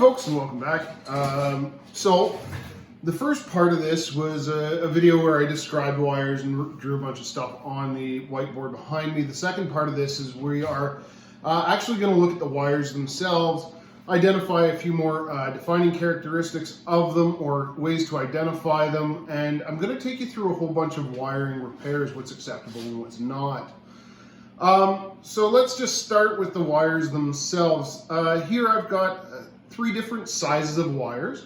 folks, and welcome back. So the first part of this was a video where I described wires and drew a bunch of stuff on the whiteboard behind me. The second part of this is we are actually going to look at the wires themselves, identify a few more defining characteristics of them or ways to identify them, and I'm going to take you through a whole bunch of wiring repairs, what's acceptable and what's not. So let's just start with the wires themselves. Here I've got three different sizes of wires.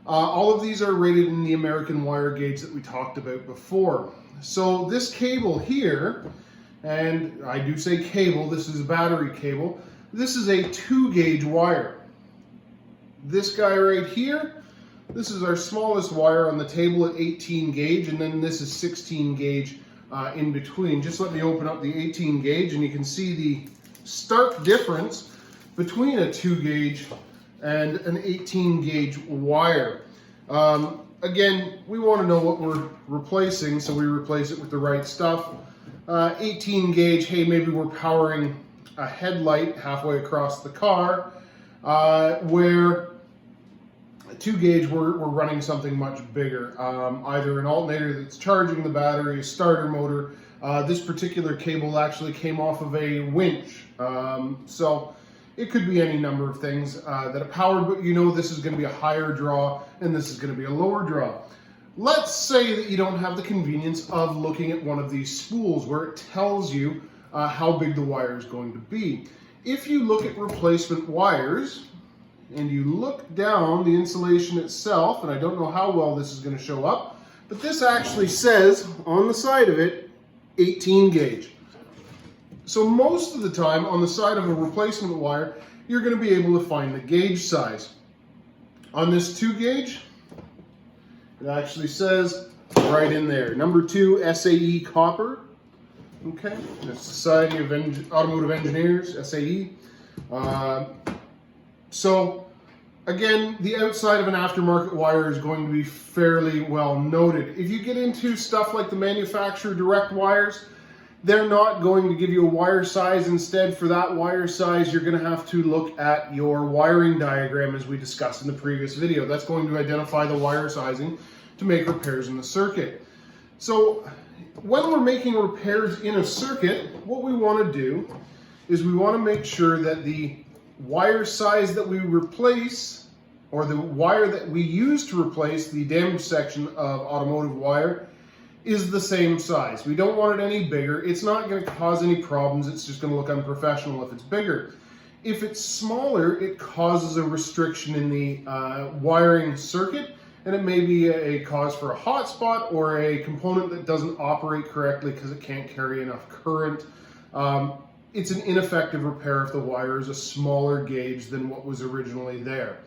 All of these are rated in the American wire gauge that we talked about before. So this cable here, and I do say cable, this is a battery cable, this is a 2 gauge wire. This guy right here, this is our smallest wire on the table at 18 gauge, and then this is 16 gauge in between. Just let me open up the 18 gauge and you can see the stark difference between a 2 gauge and an 18 gauge wire. Again, we want to know what we're replacing, so we replace it with the right stuff. 18 gauge, hey, maybe we're powering a headlight halfway across the car, where 2 gauge we're running something much bigger, either an alternator that's charging the battery, a starter motor. This particular cable actually came off of a winch, so it could be any number of things that are powered, but you know this is going to be a higher draw and this is going to be a lower draw. Let's say that you don't have the convenience of looking at one of these spools where it tells you how big the wire is going to be. If you look at replacement wires and you look down the insulation itself, and I don't know how well this is going to show up, but this actually says on the side of it 18 gauge. So most of the time on the side of a replacement wire, you're going to be able to find the gauge size. On this 2 gauge, it actually says right in there, number 2 SAE copper. Okay, the Society of Automotive Engineers, SAE. So again, the outside of an aftermarket wire is going to be fairly well noted. If you get into stuff like the manufacturer direct wires, they're not going to give you a wire size. Instead, for that wire size, you're going to have to look at your wiring diagram as we discussed in the previous video. That's going to identify the wire sizing to make repairs in the circuit. So when we're making repairs in a circuit, what we want to do is we want to make sure that the wire size that we replace, or the wire that we use to replace the damaged section of automotive wire, is the same size. We don't want it any bigger. It's not going to cause any problems. It's just going to look unprofessional if it's bigger. If it's smaller, it causes a restriction in the wiring circuit, and it may be a cause for a hot spot or a component that doesn't operate correctly because it can't carry enough current. It's an ineffective repair if the wire is a smaller gauge than what was originally there.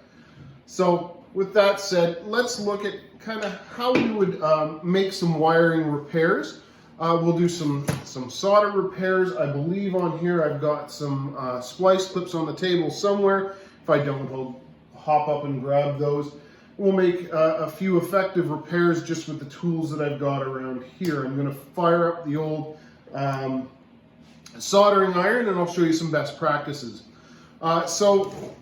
So with that said, let's look at kind of how we would make some wiring repairs. We'll do some solder repairs. I believe on here I've got some splice clips on the table somewhere. If I don't, I'll hop up and grab those. We'll make a few effective repairs just with the tools that I've got around here. I'm going to fire up the old soldering iron and I'll show you some best practices. So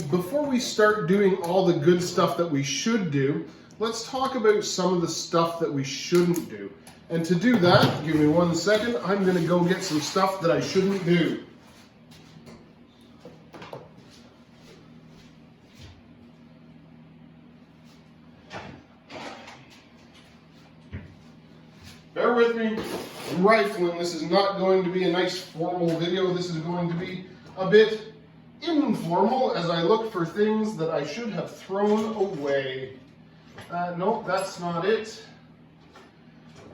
before we start doing all the good stuff that we should do, let's talk about some of the stuff that we shouldn't do. And to do that, give me 1 second, I'm going to go get some stuff that I shouldn't do. Bear with me, I'm rifling. This is not going to be a nice formal video. This is going to be a bit informal as I look for things that I should have thrown away. Nope, that's not it.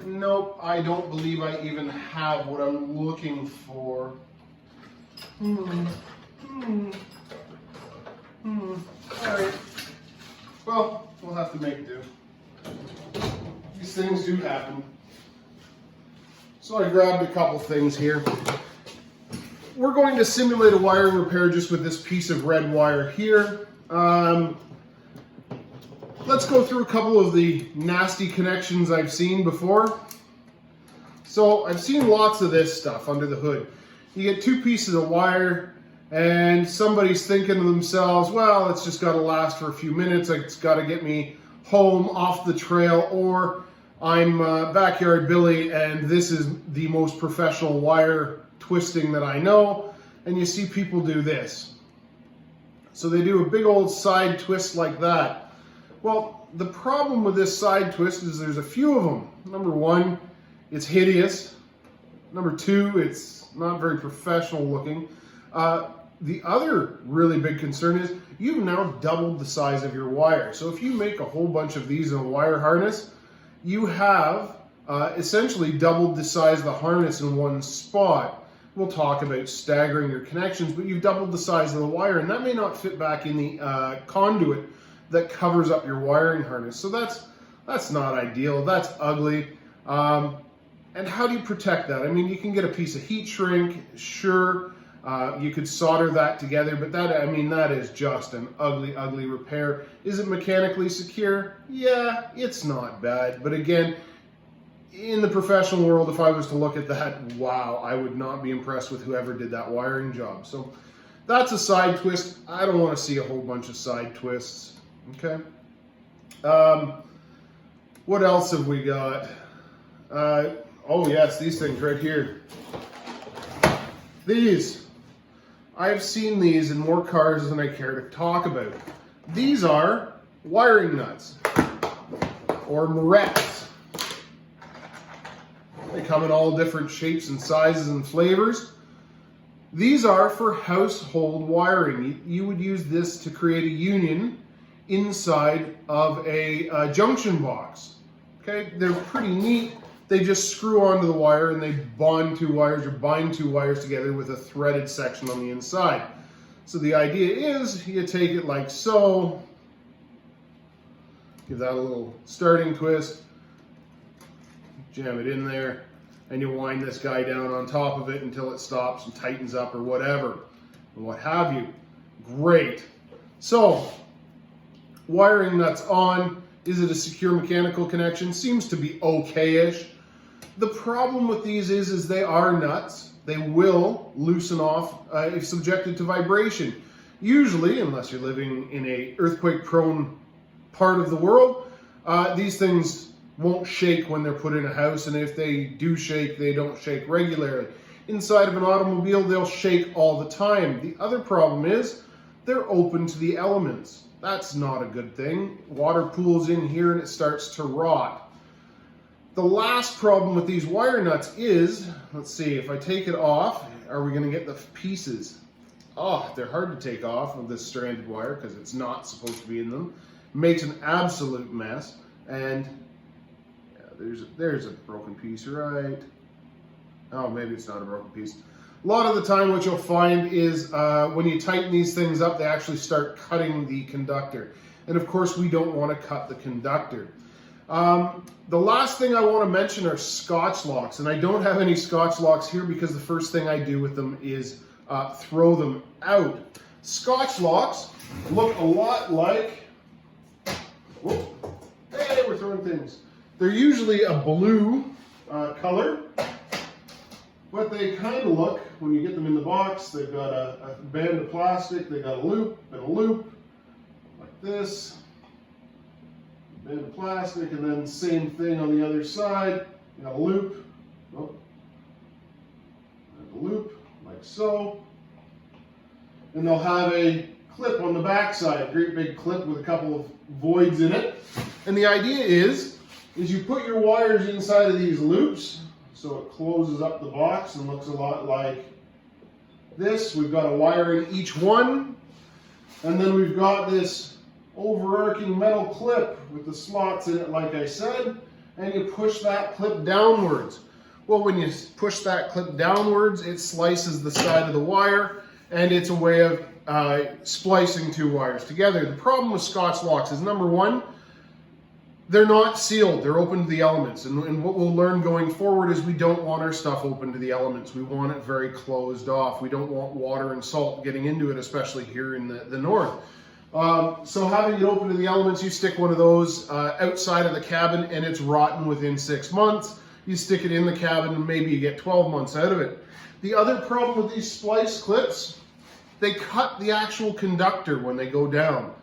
Nope, I don't believe I even have what I'm looking for. Alright. Well, we'll have to make do. These things do happen. So I grabbed a couple things here. We're going to simulate a wiring repair just with this piece of red wire here. Let's go through a couple of the nasty connections I've seen before. So I've seen lots of this stuff under the hood. You get 2 pieces of wire, and somebody's thinking to themselves, well, it's just got to last for a few minutes, it's got to get me home off the trail, or I'm Backyard Billy and this is the most professional wire twisting that I know, and you see people do this. So they do a big old side twist like that. Well, the problem with this side twist is there's a few of them. Number one, it's hideous. Number two, it's not very professional looking. The other really big concern is you've now doubled the size of your wire. So if you make a whole bunch of these in a wire harness, you have essentially doubled the size of the harness in one spot. We'll talk about staggering your connections, but you've doubled the size of the wire, and that may not fit back in the conduit that covers up your wiring harness. So that's not ideal, that's ugly. And how do you protect that? I mean, you can get a piece of heat shrink, sure. You could solder that together, but that is just an ugly, ugly repair. Is it mechanically secure? Yeah, it's not bad. But again, in the professional world, if I was to look at that, wow, I would not be impressed with whoever did that wiring job. So that's a side twist. I don't want to see a whole bunch of side twists. Okay. What else have we got? Oh yes, these things right here. These. I've seen these in more cars than I care to talk about. These are wiring nuts, or morettes. They come in all different shapes and sizes and flavors. These are for household wiring. You would use this to create a union inside of a junction box. Okay, they're pretty neat. They just screw onto the wire and they bond two wires or bind two wires together with a threaded section on the inside. So the idea is you take it like so, give that a little starting twist, jam it in there, and you wind this guy down on top of it until it stops and tightens up or whatever, and what have you. Great. So, wiring nuts on. Is it a secure mechanical connection? Seems to be okay-ish. The problem with these is they are nuts. They will loosen off if subjected to vibration. Usually, unless you're living in a earthquake-prone part of the world, these things won't shake when they're put in a house, and if they do shake, they don't shake regularly. Inside of an automobile, they'll shake all the time. The other problem is they're open to the elements. That's not a good thing. Water pools in here and it starts to rot. The last problem with these wire nuts is, let's see, if I take it off, are we going to get the pieces? Oh, they're hard to take off with this stranded wire because it's not supposed to be in them. Makes an absolute mess. And yeah, there's a broken piece, right? Oh, maybe it's not a broken piece. A lot of the time what you'll find is when you tighten these things up, they actually start cutting the conductor. And of course, we don't want to cut the conductor. The last thing I want to mention are Scotch locks. And I don't have any Scotch locks here because the first thing I do with them is throw them out. Scotch locks look a lot like, whoop, hey, we're throwing things. They're usually a blue color. But they kind of look, when you get them in the box, they've got a band of plastic, they've got a loop and a loop, like this, band of plastic, and then same thing on the other side, you got a loop, oh, and a loop, like so, and they'll have a clip on the back side, a great big clip with a couple of voids in it, and the idea is you put your wires inside of these loops, so it closes up the box and looks a lot like this. We've got a wire in each one. And then we've got this overarching metal clip with the slots in it, like I said. And you push that clip downwards. Well, when you push that clip downwards, it slices the side of the wire. And it's a way of splicing two wires together. The problem with Scotch locks is, number one, they're not sealed, they're open to the elements. And what we'll learn going forward is we don't want our stuff open to the elements. We want it very closed off. We don't want water and salt getting into it, especially here in the north. So having it open to the elements, you stick one of those outside of the cabin and it's rotten within 6 months. You stick it in the cabin and maybe you get 12 months out of it. The other problem with these splice clips they cut the actual conductor when they go down.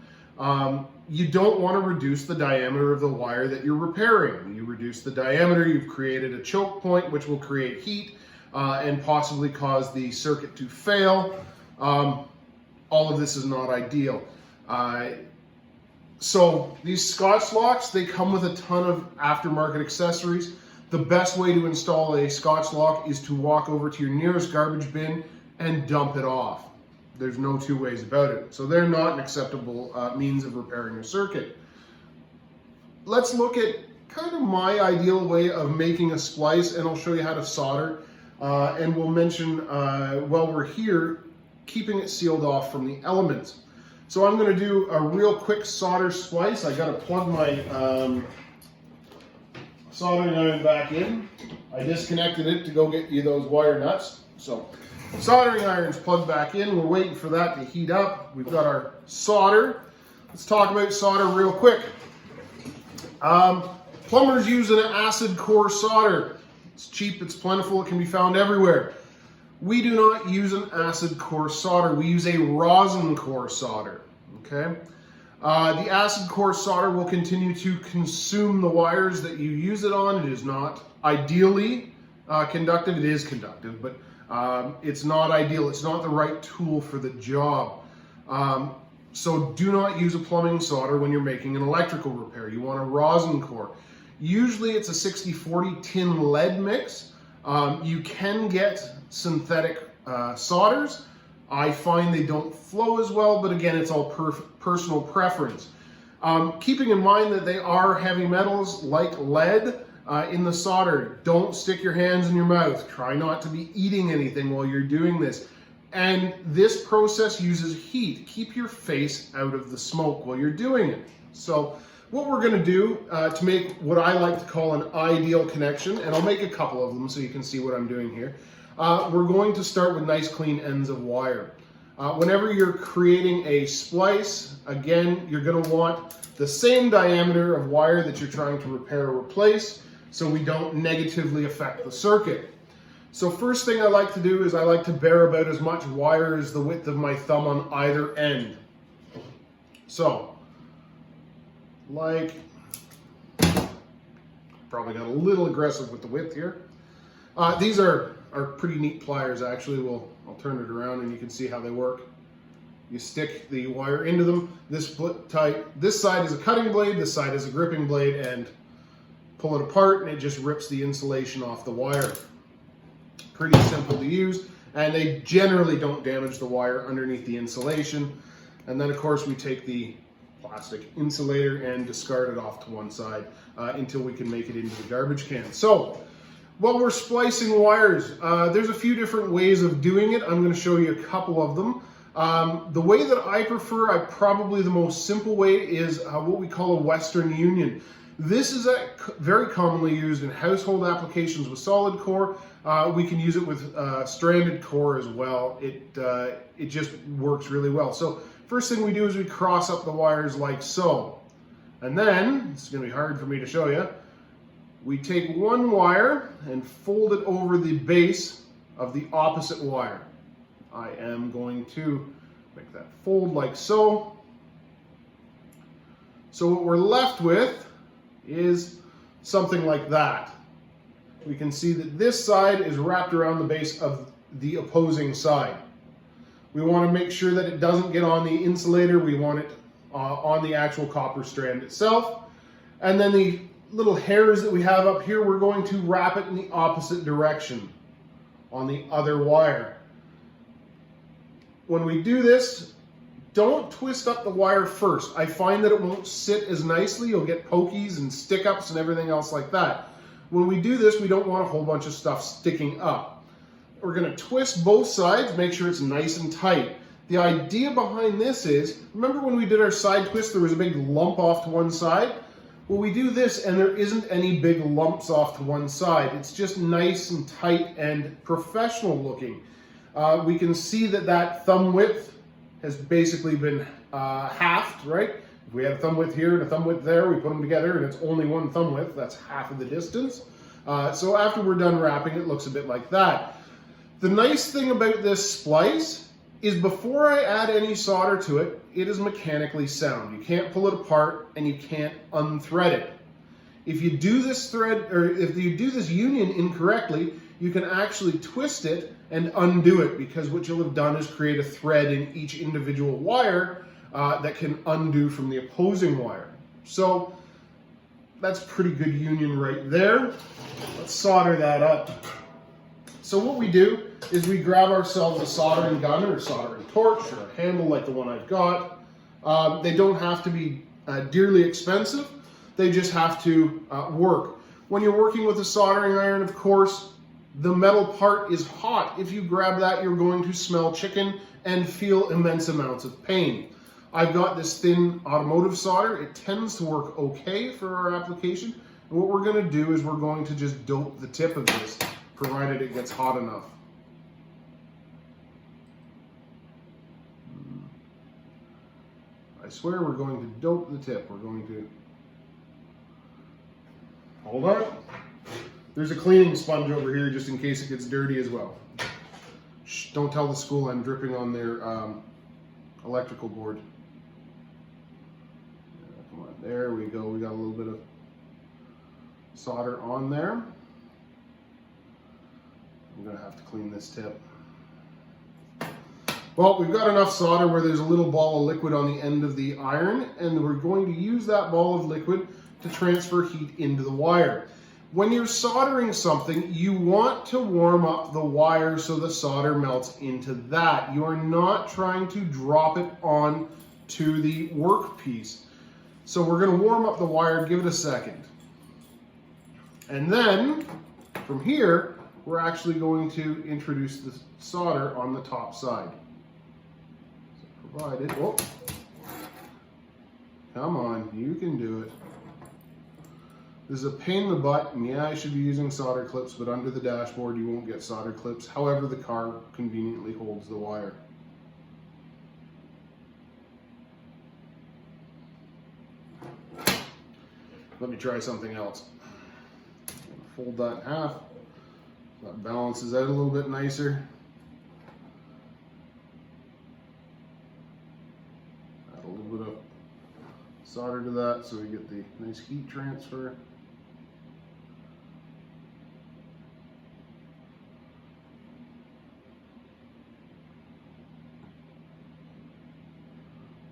You don't want to reduce the diameter of the wire that you're repairing. You reduce the diameter, you've created a choke point which will create heat and possibly cause the circuit to fail. All of this is not ideal. So these Scotch locks, they come with a ton of aftermarket accessories. The best way to install a Scotch lock is to walk over to your nearest garbage bin and dump it off. There's no two ways about it. So they're not an acceptable means of repairing your circuit. Let's look at kind of my ideal way of making a splice, and I'll show you how to solder. And we'll mention, while we're here, keeping it sealed off from the elements. So I'm going to do a real quick solder splice. I got to plug my soldering iron back in. I disconnected it to go get you those wire nuts. So soldering iron's plugged back in. We're waiting for that to heat up. We've got our solder. Let's talk about solder real quick. Plumbers use an acid core solder. It's cheap, it's plentiful, it can be found everywhere. We do not use an acid core solder. We use a rosin core solder, okay? The acid core solder will continue to consume the wires that you use it on. It is not ideally conductive. It is conductive, but it's not ideal. It's not the right tool for the job. So do not use a plumbing solder when you're making an electrical repair. You want a rosin core. Usually it's a 60-40 tin lead mix. You can get synthetic solders. I find they don't flow as well, but again, it's all personal preference. Keeping in mind that they are heavy metals like lead in the solder. Don't stick your hands in your mouth. Try not to be eating anything while you're doing this. And this process uses heat. Keep your face out of the smoke while you're doing it. So what we're going to do to make what I like to call an ideal connection, and I'll make a couple of them so you can see what I'm doing here. We're going to start with nice clean ends of wire. Whenever you're creating a splice, again, you're going to want the same diameter of wire that you're trying to repair or replace so we don't negatively affect the circuit. So first thing I like to do is I like to bare about as much wire as the width of my thumb on either end. So, like, probably got a little aggressive with the width here. These are pretty neat pliers actually. I'll turn it around and you can see how they work. You stick the wire into them. This side is a cutting blade, this side is a gripping blade, and pull it apart and it just rips the insulation off the wire. Pretty simple to use, and they generally don't damage the wire underneath the insulation. And then of course we take the plastic insulator and discard it off to one side until we can make it into the garbage can. So while we're splicing wires, there's a few different ways of doing it. I'm going to show you a couple of them. The way that I prefer, probably the most simple way, is what we call a Western Union. This is very commonly used in household applications with solid core. We can use it with stranded core as well. It just works really well. So first thing we do is we cross up the wires like so. And then, it's going to be hard for me to show you, we take one wire and fold it over the base of the opposite wire. I am going to make that fold like so. So what we're left with is something like that. We can see that this side is wrapped around the base of the opposing side. We want to make sure that it doesn't get on the insulator. We want it on the actual copper strand itself. And then the little hairs that we have up here, we're going to wrap it in the opposite direction on the other wire. When we do this, don't twist up the wire first. I find that it won't sit as nicely. You'll get pokies and stick-ups and everything else like that. When we do this, we don't want a whole bunch of stuff sticking up. We're going to twist both sides, make sure it's nice and tight. The idea behind this is, remember when we did our side twist, there was a big lump off to one side? Well, we do this and there isn't any big lumps off to one side. It's just nice and tight and professional looking. We can see that that thumb width has basically been halved, right? If we had a thumb width here and a thumb width there, we put them together and it's only one thumb width, that's half of the distance. So after we're done wrapping, it looks a bit like that. The nice thing about this splice is before I add any solder to it, it is mechanically sound. You can't pull it apart and you can't unthread it. If you do this thread, or if you do this union incorrectly, you can actually twist it and undo it, because what you'll have done is create a thread in each individual wire that can undo from the opposing wire. So that's pretty good union right there. Let's solder that up. So what we do is we grab ourselves a soldering gun or a soldering torch or a handle like the one I've got. They don't have to be dearly expensive. They just have to work. When you're working with a soldering iron, of course, the metal part is hot. If you grab that, you're going to smell chicken and feel immense amounts of pain. I've got this thin automotive solder. It tends to work okay for our application. And what we're going to do is we're going to just dope the tip of this, provided it gets hot enough. I swear we're going to dope the tip. We're going to... Hold on. There's a cleaning sponge over here just in case it gets dirty as well. Shh, don't tell the school I'm dripping on their electrical board. Come on, there we go. We got a little bit of solder on there. I'm gonna have to clean this tip. Well, we've got enough solder where there's a little ball of liquid on the end of the iron, and we're going to use that ball of liquid to transfer heat into the wire. When you're soldering something, you want to warm up the wire so the solder melts into that. You are not trying to drop it on to the workpiece. So we're going to warm up the wire, give it a second. And then, from here, we're actually going to introduce the solder on the top side. So provided, oh, come on, you can do it. This is a pain in the butt, and yeah, I should be using solder clips, but under the dashboard you won't get solder clips. However, the car conveniently holds the wire. Let me try something else. Fold that in half. That balances out a little bit nicer. Add a little bit of solder to that so we get the nice heat transfer.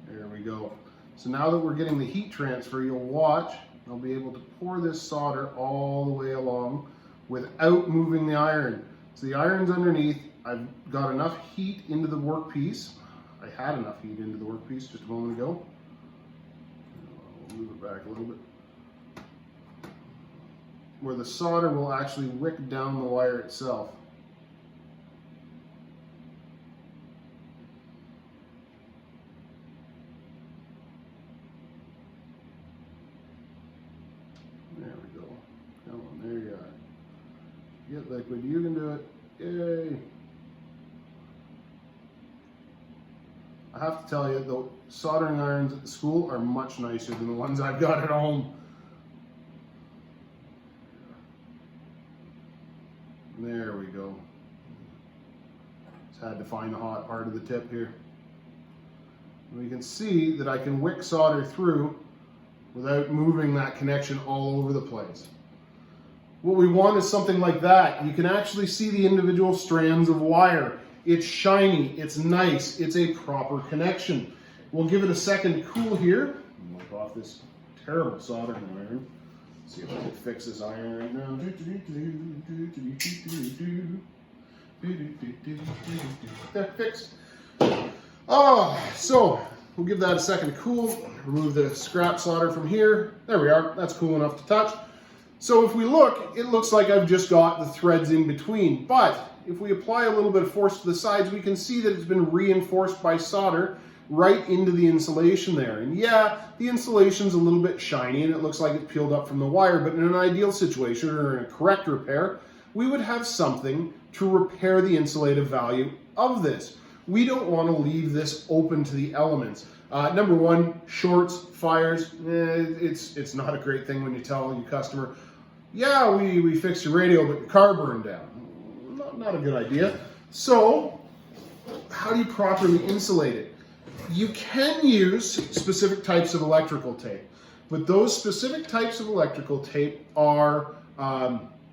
There we go. So now that we're getting the heat transfer, you'll watch, I'll be able to pour this solder all the way along without moving the iron. So the iron's underneath. I've got enough heat into the workpiece. I had enough heat into the workpiece just a moment ago. I'll move it back a little bit. Where the solder will actually wick down the wire itself. There we go. Come on, there you are. Get liquid, you can do it. Yay! I have to tell you, the soldering irons at the school are much nicer than the ones I've got at home. There we go. Just had to find the hot part of the tip here. And we can see that I can wick solder through without moving that connection all over the place. What we want is something like that. You can actually see the individual strands of wire. It's shiny, it's nice, it's a proper connection. We'll give it a second to cool here. Wipe off this terrible soldering iron. See if I can fix this iron right now. There, fixed. Oh, so we'll give that a second to cool. Remove the scrap solder from here. There we are. That's cool enough to touch. So if we look, it looks like I've just got the threads in between. But if we apply a little bit of force to the sides, we can see that it's been reinforced by solder right into the insulation there. And yeah, the insulation's a little bit shiny and it looks like it's peeled up from the wire, but in an ideal situation or in a correct repair, we would have something to repair the insulative value of this. We don't want to leave this open to the elements. Number one, shorts, fires, it's not a great thing when you tell your customer, yeah, we fixed your radio, but your car burned down. Not a good idea. So, how do you properly insulate it? You can use specific types of electrical tape, but those specific types of electrical tape are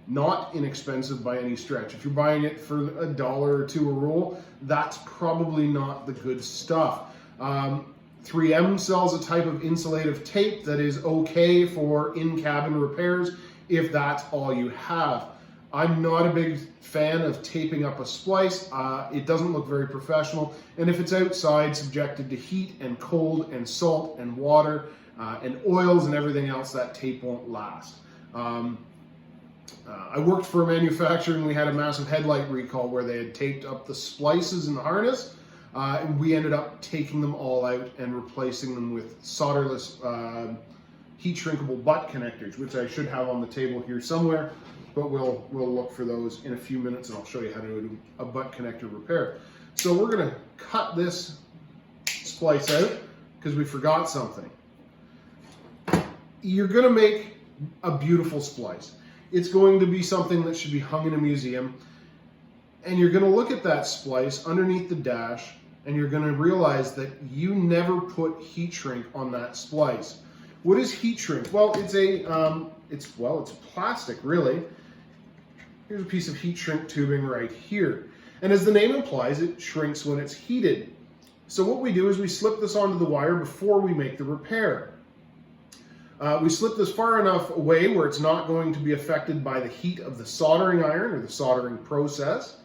not inexpensive by any stretch. If you're buying it for $1 or $2 a roll, that's probably not the good stuff. 3M sells a type of insulative tape that is okay for in-cabin repairs if that's all you have. I'm not a big fan of taping up a splice. It doesn't look very professional, and if it's outside, subjected to heat and cold and salt and water and oils and everything else, that tape won't last. I worked for a manufacturer and we had a massive headlight recall where they had taped up the splices in the harness, and we ended up taking them all out and replacing them with solderless heat shrinkable butt connectors, which I should have on the table here somewhere, but we'll look for those in a few minutes and I'll show you how to do a butt connector repair. So we're gonna cut this splice out because we forgot something. You're gonna make a beautiful splice. It's going to be something that should be hung in a museum, and you're going to look at that splice underneath the dash and you're going to realize that you never put heat shrink on that splice. What is heat shrink? Well, it's plastic, really. Here's a piece of heat shrink tubing right here, and as the name implies, it shrinks when it's heated. So what we do is we slip this onto the wire before we make the repair. We slip this far enough away where it's not going to be affected by the heat of the soldering iron or the soldering process.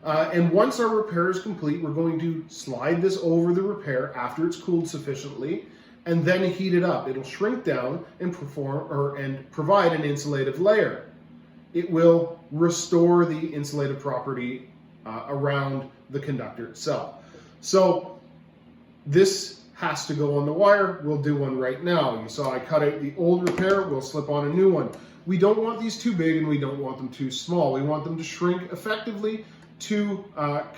And once our repair is complete, we're going to slide this over the repair after it's cooled sufficiently and then heat it up. It'll shrink down and provide an insulative layer. It will restore the insulative property around the conductor itself. So this has to go on the wire. We'll do one right now. You saw I cut out the old repair. We'll slip on a new one. We don't want these too big and we don't want them too small. We want them to shrink effectively to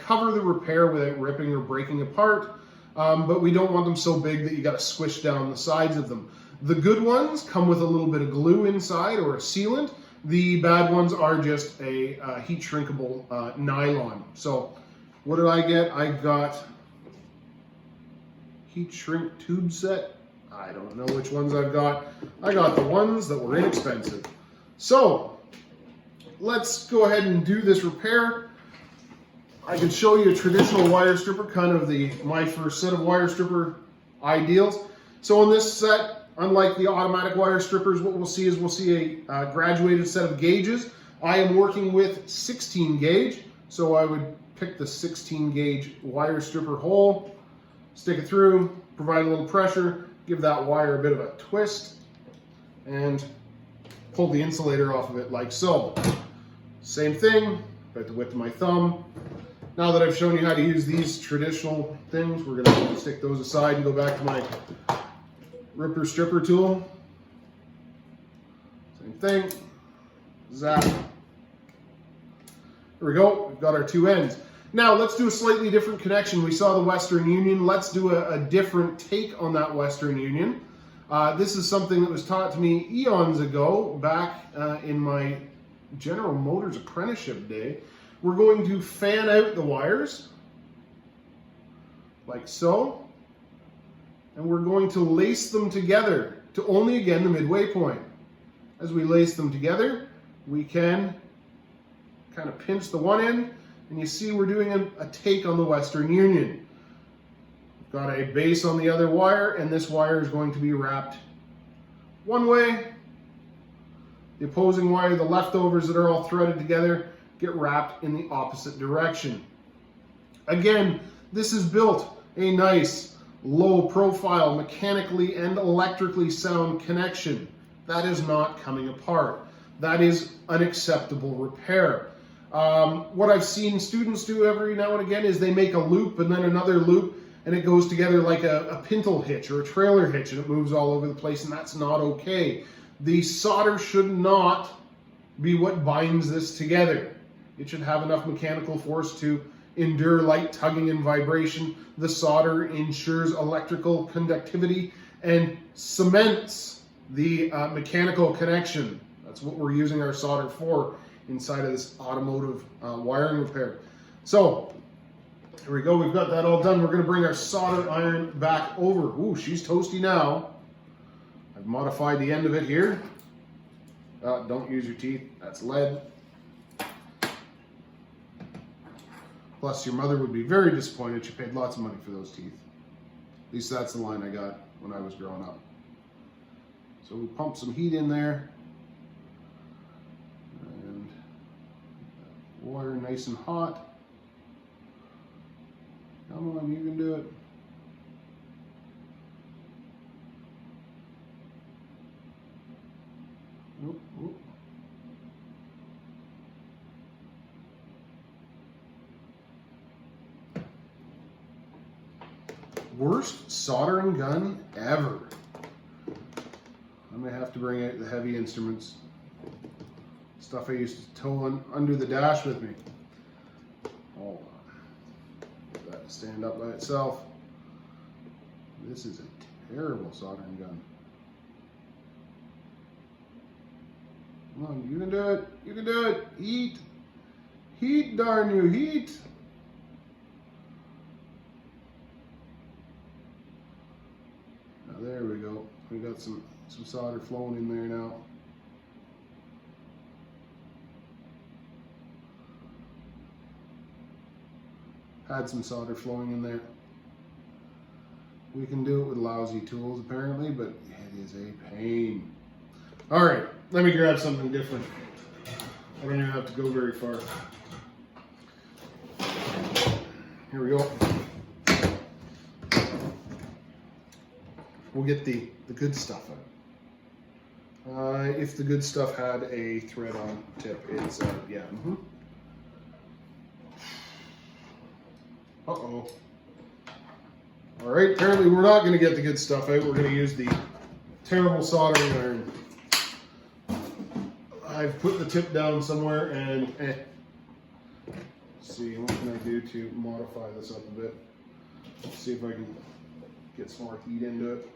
cover the repair without ripping or breaking apart, but we don't want them so big that you got to squish down the sides of them. The good ones come with a little bit of glue inside or a sealant. The bad ones are just a heat shrinkable nylon. So what did I get? I got heat shrink tube set. I don't know which ones I've got. I got the ones that were inexpensive. So let's go ahead and do this repair. I can show you a traditional wire stripper, kind of my first set of wire stripper ideals. So on this set, unlike the automatic wire strippers, what we'll see a graduated set of gauges. I am working with 16 gauge, so I would pick the 16 gauge wire stripper hole, stick it through, provide a little pressure, give that wire a bit of a twist, and pull the insulator off of it like so. Same thing, about the width of my thumb. Now that I've shown you how to use these traditional things, we're going to stick those aside and go back to my ripper stripper tool. Same thing. Zap. There we go. We've got our two ends. Now let's do a slightly different connection. We saw the Western Union. Let's do a different take on that Western Union. This is something that was taught to me eons ago, back in my General Motors apprenticeship day. We're going to fan out the wires, like so, and we're going to lace them together to only, again, the midway point. As we lace them together, we can kind of pinch the one end, and you see we're doing a take on the Western Union. We've got a base on the other wire, and this wire is going to be wrapped one way. The opposing wire, the leftovers that are all threaded together, get wrapped in the opposite direction. Again, this is built a nice, low profile, mechanically and electrically sound connection. That is not coming apart. That is an acceptable repair. What I've seen students do every now and again is they make a loop and then another loop, and it goes together like a pintle hitch or a trailer hitch, and it moves all over the place, and that's not okay. The solder should not be what binds this together. It should have enough mechanical force to endure light tugging and vibration. The solder ensures electrical conductivity and cements the mechanical connection. That's what we're using our solder for inside of this automotive wiring repair. So There we go, we've got that all done. We're gonna bring our solder iron back over. Ooh, she's toasty now. I've modified the end of it here. Don't use your teeth, that's lead. Plus, your mother would be very disappointed. She paid lots of money for those teeth. At least that's the line I got when I was growing up. So we pump some heat in there. And water nice and hot. Come on, you can do it. Oop, oop. Worst soldering gun ever. I may have to bring out the heavy instruments. Stuff I used to tow under the dash with me. Hold on. Get that to stand up by itself. This is a terrible soldering gun. Come on, you can do it. You can do it. Heat. Heat, darn you, heat. Now there we go. We got some solder flowing in there now. Had some solder flowing in there. We can do it with lousy tools apparently, but it is a pain. All right, let me grab something different. I don't even have to go very far. Here we go. We'll get the good stuff out. If the good stuff had a thread on tip, it's, yeah. Uh-oh. All right, apparently we're not gonna get the good stuff out. We're gonna use the terrible soldering iron. I've put the tip down somewhere and Let's see, what can I do to modify this up a bit? Let's see if I can get some more heat into it.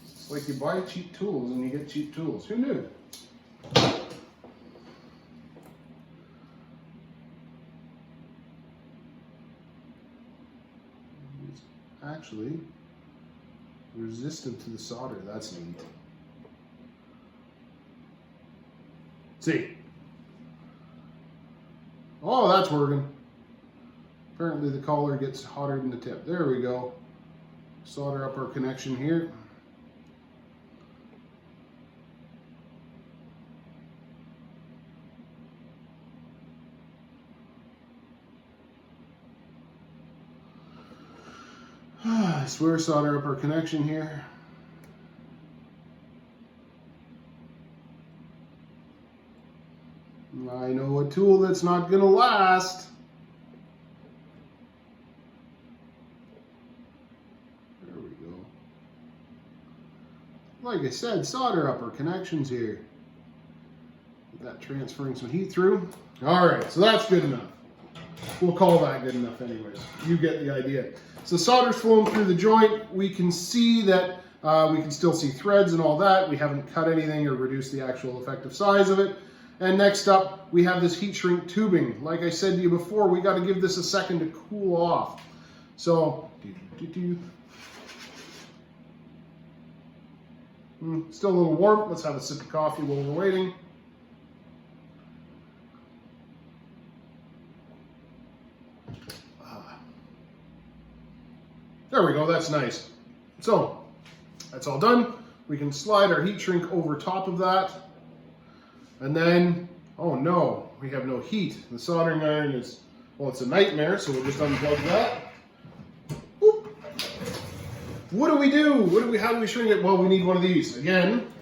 It's like you buy cheap tools and you get cheap tools. Who knew? It's actually resistant to the solder. That's neat. See? Oh, that's working. Apparently the collar gets hotter than the tip. There we go. Solder up our connection here. I swear, solder up our connection here. I know a tool that's not gonna last. There we go. Like I said, solder up our connections here. Get that transferring some heat through. All right, so that's good enough. We'll call that good enough anyways. You get the idea. So solder's flowing through the joint. We can see that we can still see threads and all that. We haven't cut anything or reduced the actual effective size of it. And next up, we have this heat shrink tubing. Like I said to you before, we got to give this a second to cool off. So, still a little warm. Let's have a sip of coffee while we're waiting. There we go, that's nice. So, that's all done. We can slide our heat shrink over top of that. And then, oh no, we have no heat. The soldering iron is, well, it's a nightmare, so we'll just unplug that. Whoop. What do we do? How do we shrink it? Well, we need one of these. Again,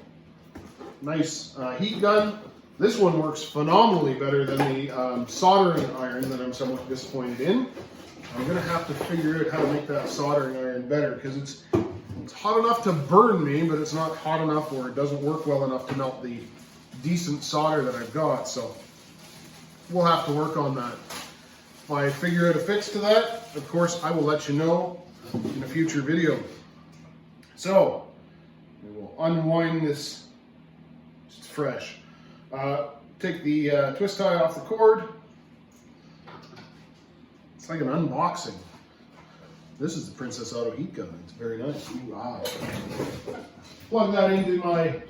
nice heat gun. This one works phenomenally better than the soldering iron that I'm somewhat disappointed in. I'm gonna have to figure out how to make that soldering iron better because it's hot enough to burn me, but it's not hot enough or it doesn't work well enough to melt the decent solder that I've got. So we'll have to work on that. If I figure out a fix to that, of course, I will let you know in a future video. So we will unwind this just fresh. take the twist tie off the cord. It's like an unboxing. This is the Princess Auto heat gun. It's very nice. Ooh, wow. Plug that into my,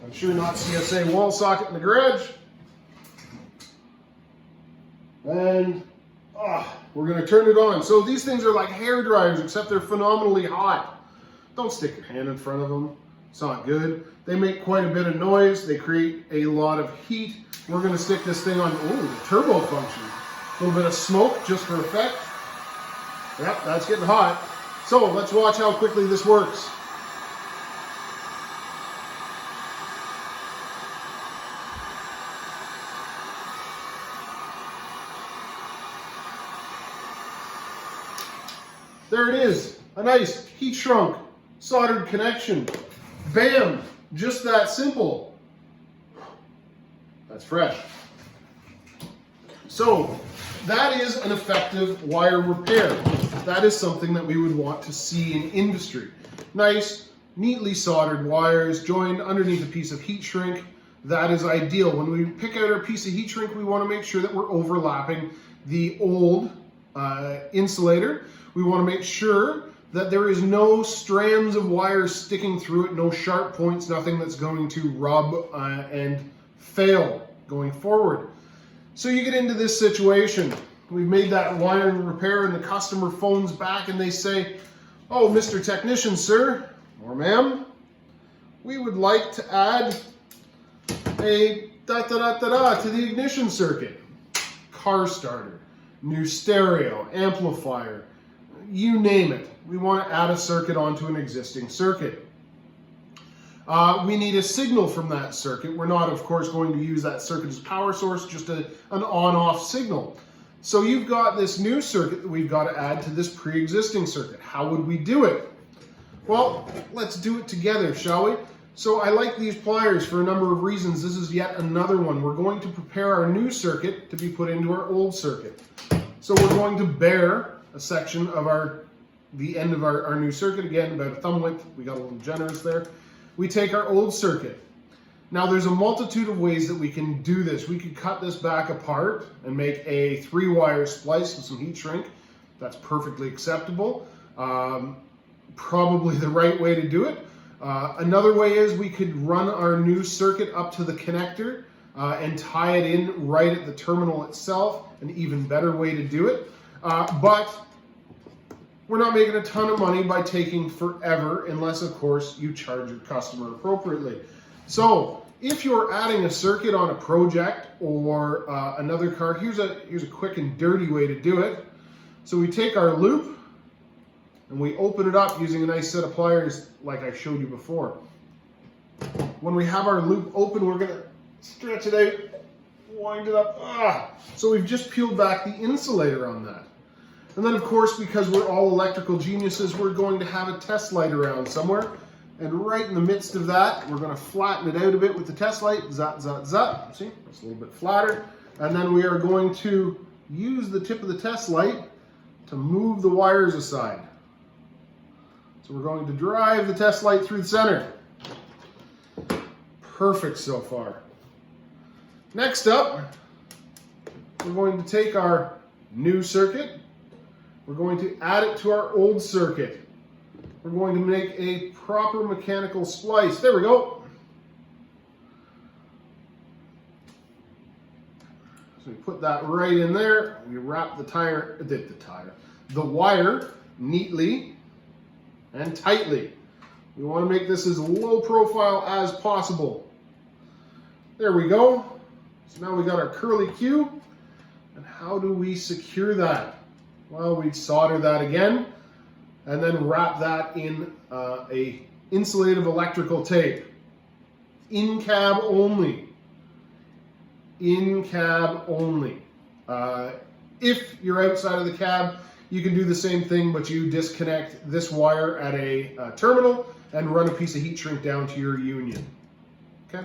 I'm sure not CSA wall socket in the garage. And we're going to turn it on. So these things are like hair dryers, except they're phenomenally hot. Don't stick your hand in front of them. It's not good. They make quite a bit of noise. They create a lot of heat. We're going to stick this thing on, the turbo function. A little bit of smoke just for effect. Yep, that's getting hot. So let's watch how quickly this works. There it is, a nice heat shrunk soldered connection. Bam, just that simple. That's fresh. So that is an effective wire repair. That is something that we would want to see in industry. Nice, neatly soldered wires joined underneath a piece of heat shrink. That is ideal. When we pick out our piece of heat shrink, we want to make sure that we're overlapping the old insulator. We want to make sure that there is no strands of wires sticking through it, no sharp points, nothing that's going to rub and fail going forward. So you get into this situation. We've made that wiring repair and the customer phones back and they say, "Oh, Mr. Technician, sir, or ma'am, we would like to add a to the ignition circuit. Car starter, new stereo, amplifier, you name it. We want to add a circuit onto an existing circuit. We need a signal from that circuit. We're not, of course, going to use that circuit as power source, just an on-off signal. So you've got this new circuit that we've got to add to this pre-existing circuit. How would we do it? Well, let's do it together, shall we? So I like these pliers for a number of reasons. This is yet another one. We're going to prepare our new circuit to be put into our old circuit. So we're going to bare a section of the end of our new circuit, again, about a thumb width. We got a little generous there. We take our old circuit. Now there's a multitude of ways that we can do this. We could cut this back apart and make a 3-wire splice with some heat shrink. That's perfectly acceptable. Probably the right way to do it. Another way is we could run our new circuit up to the connector and tie it in right at the terminal itself. An even better way to do it. But we're not making a ton of money by taking forever, unless, of course, you charge your customer appropriately. So if you're adding a circuit on a project or another car, here's a quick and dirty way to do it. So we take our loop and we open it up using a nice set of pliers like I showed you before. When we have our loop open, we're going to stretch it out, wind it up. So we've just peeled back the insulator on that. And then, of course, because we're all electrical geniuses, we're going to have a test light around somewhere. And right in the midst of that, we're going to flatten it out a bit with the test light. Zat, zat, zat. See, it's a little bit flatter. And then we are going to use the tip of the test light to move the wires aside. So we're going to drive the test light through the center. Perfect so far. Next up, we're going to take our new circuit. We're going to add it to our old circuit. We're going to make a proper mechanical splice. There we go. So we put that right in there. We wrap the wire neatly and tightly. We want to make this as low profile as possible. There we go. So now we got our curly Q. And how do we secure that? Well, we'd solder that again and then wrap that in a insulative electrical tape. In cab only. In cab only. If you're outside of the cab, you can do the same thing, but you disconnect this wire at a terminal and run a piece of heat shrink down to your union. Okay?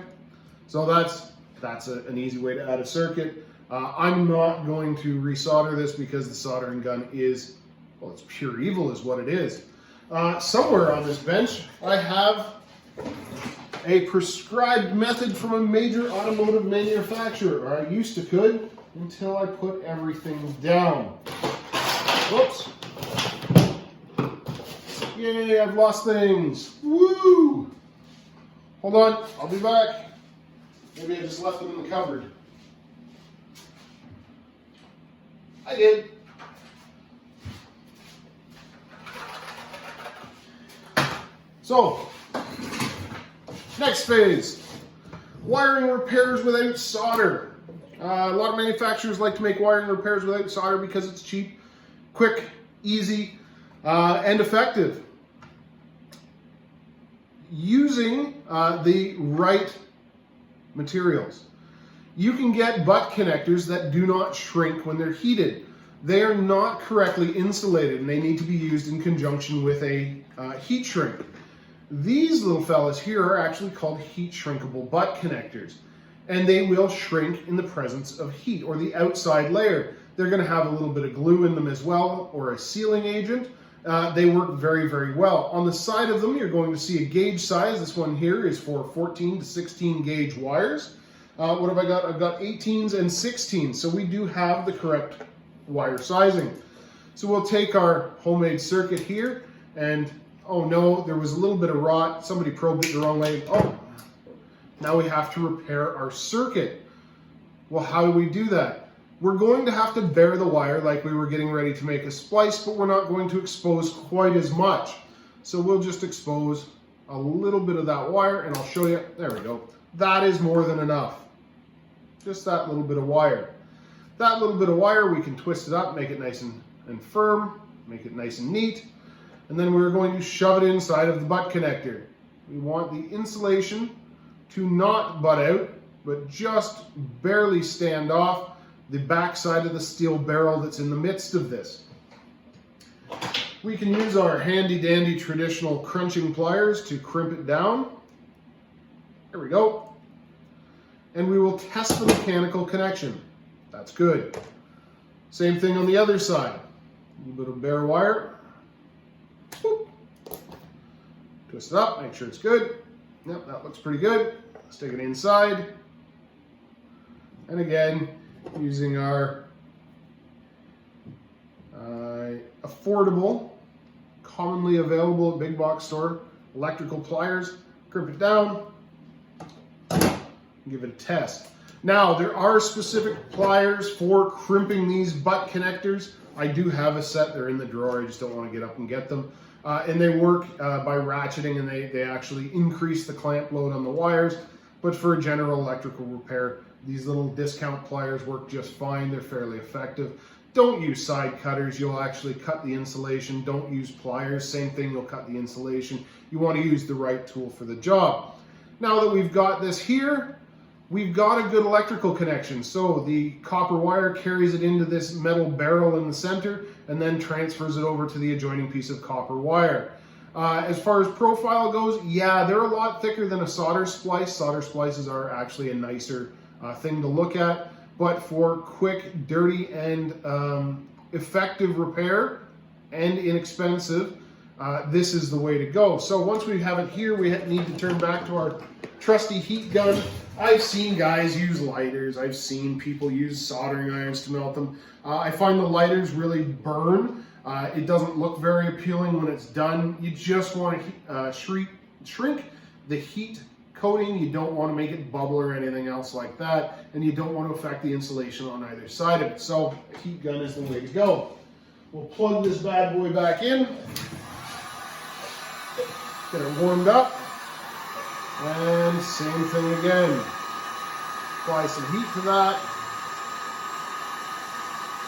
So that's an easy way to add a circuit. I'm not going to resolder this because the soldering gun is, well, it's pure evil is what it is. Somewhere on this bench, I have a prescribed method from a major automotive manufacturer, or I used to could, until I put everything down. Whoops. Yay, I've lost things. Woo! Hold on, I'll be back. Maybe I just left them in the cupboard. I did. So, next phase, wiring repairs without solder. A lot of manufacturers like to make wiring repairs without solder because it's cheap, quick, easy, and effective. Using the right materials. You can get butt connectors that do not shrink when they're heated. They are not correctly insulated and they need to be used in conjunction with a heat shrink. These little fellas here are actually called heat shrinkable butt connectors, and they will shrink in the presence of heat or the outside layer. They're going to have a little bit of glue in them as well, or a sealing agent. They work very, very well. On the side of them, you're going to see a gauge size. This one here is for 14 to 16 gauge wires. What have I got? I've got 18s and 16s, so we do have the correct wire sizing. So we'll take our homemade circuit here, and oh no, there was a little bit of rot. Somebody probed it the wrong way. Oh, now we have to repair our circuit. Well, how do we do that? We're going to have to bare the wire like we were getting ready to make a splice, but we're not going to expose quite as much. So we'll just expose a little bit of that wire, and I'll show you. There we go. That is more than enough. Just that little bit of wire. That little bit of wire, we can twist it up, make it nice and firm, make it nice and neat. And then we're going to shove it inside of the butt connector. We want the insulation to not butt out, but just barely stand off the back side of the steel barrel that's in the midst of this. We can use our handy dandy traditional crunching pliers to crimp it down. There we go. And we will test the mechanical connection. That's good. Same thing on the other side. A little bit of bare wire. Whoop. Twist it up, make sure it's good. Yep, that looks pretty good. Stick it inside. And again, using our affordable, commonly available at big box store electrical pliers, crimp it down, give it a test. Now, there are specific pliers for crimping these butt connectors. I do have a set, they're in the drawer, I just don't want to get up and get them. And they work by ratcheting, and they actually increase the clamp load on the wires. But for a general electrical repair, these little discount pliers work just fine. They're fairly effective. Don't use side cutters. You'll actually cut the insulation. Don't use pliers. Same thing, you'll cut the insulation. You want to use the right tool for the job. Now that we've got this here, we've got a good electrical connection. So the copper wire carries it into this metal barrel in the center and then transfers it over to the adjoining piece of copper wire. As far as profile goes, yeah, they're a lot thicker than a solder splice. Solder splices are actually a nicer thing to look at. But for quick, dirty, and effective repair and inexpensive, this is the way to go. So once we have it here, we need to turn back to our trusty heat gun. I've seen guys use lighters. I've seen people use soldering irons to melt them. I find the lighters really burn. It doesn't look very appealing when it's done. You just want to shrink the heat coating. You don't want to make it bubble or anything else like that. And you don't want to affect the insulation on either side of it. So a heat gun is the way to go. We'll plug this bad boy back in. Get it warmed up. And same thing again. Apply some heat to that.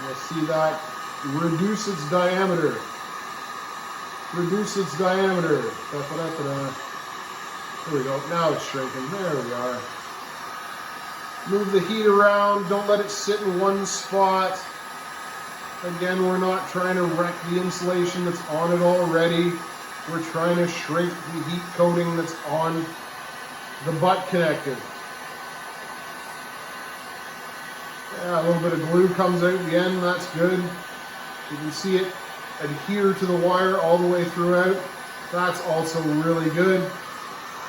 You'll see that reduce its diameter. Reduce its diameter. There we go. Now it's shrinking. There we are. Move the heat around. Don't let it sit in one spot. Again, we're not trying to wreck the insulation that's on it already. We're trying to shrink the heat coating that's on the butt connector. Yeah, a little bit of glue comes out at the end. That's good. You can see it adhere to the wire all the way throughout. That's also really good.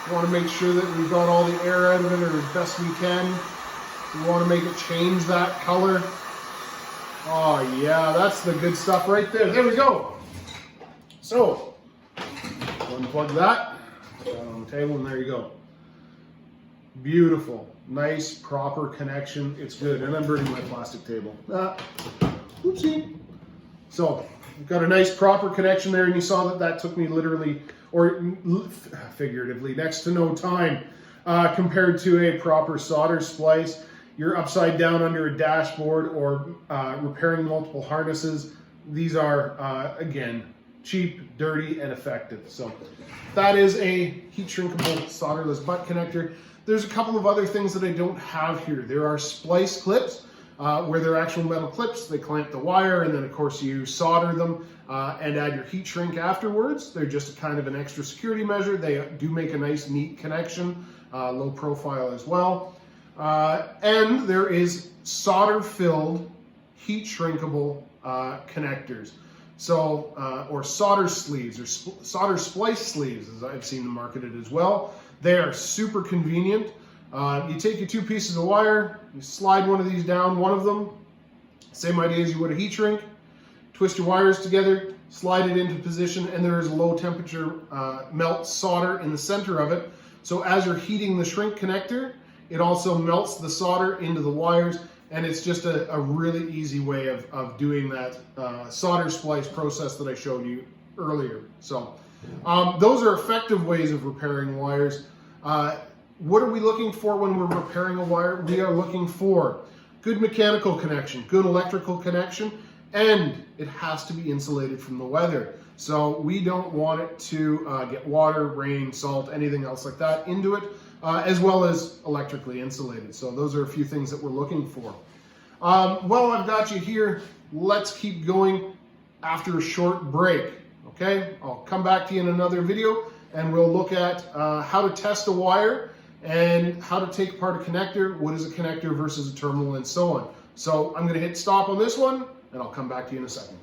We want to make sure that we've got all the air out of it, or as best we can. We want to make it change that color. Oh yeah, that's the good stuff right there. There we go. So, unplug that, put that on the table, and there you go. Beautiful, nice, proper connection. It's good. And I'm burning my plastic table. Oopsie. So, we've got a nice, proper connection there, and you saw that took me literally, or figuratively, next to no time compared to a proper solder splice. You're upside down under a dashboard or repairing multiple harnesses. These are, again, cheap, dirty, and effective. So that is a heat shrinkable solderless butt connector. There's a couple of other things that I don't have here. There are splice clips where they're actual metal clips. They clamp the wire, and then of course you solder them and add your heat shrink afterwards. They're just kind of an extra security measure. They do make a nice, neat connection, low profile as well. And there is solder-filled, heat-shrinkable connectors. So, or solder sleeves, or solder splice sleeves, as I've seen them marketed as well. They are super convenient. You take your two pieces of wire, you slide one of these down, one of them, same idea as you would a heat shrink, twist your wires together, slide it into position, and there is a low temperature melt solder in the center of it. So as you're heating the shrink connector, it also melts the solder into the wires, and it's just a really easy way of doing that solder splice process that I showed you earlier. So those are effective ways of repairing wires. What are we looking for when we're repairing a wire? We are looking for good mechanical connection, good electrical connection, and it has to be insulated from the weather. So we don't want it to get water, rain, salt, anything else like that into it, as well as electrically insulated. So those are a few things that we're looking for. Well, I've got you here. Let's keep going after a short break. Okay, I'll come back to you in another video, and we'll look at how to test a wire and how to take apart a connector, what is a connector versus a terminal, and so on. So I'm going to hit stop on this one, and I'll come back to you in a second.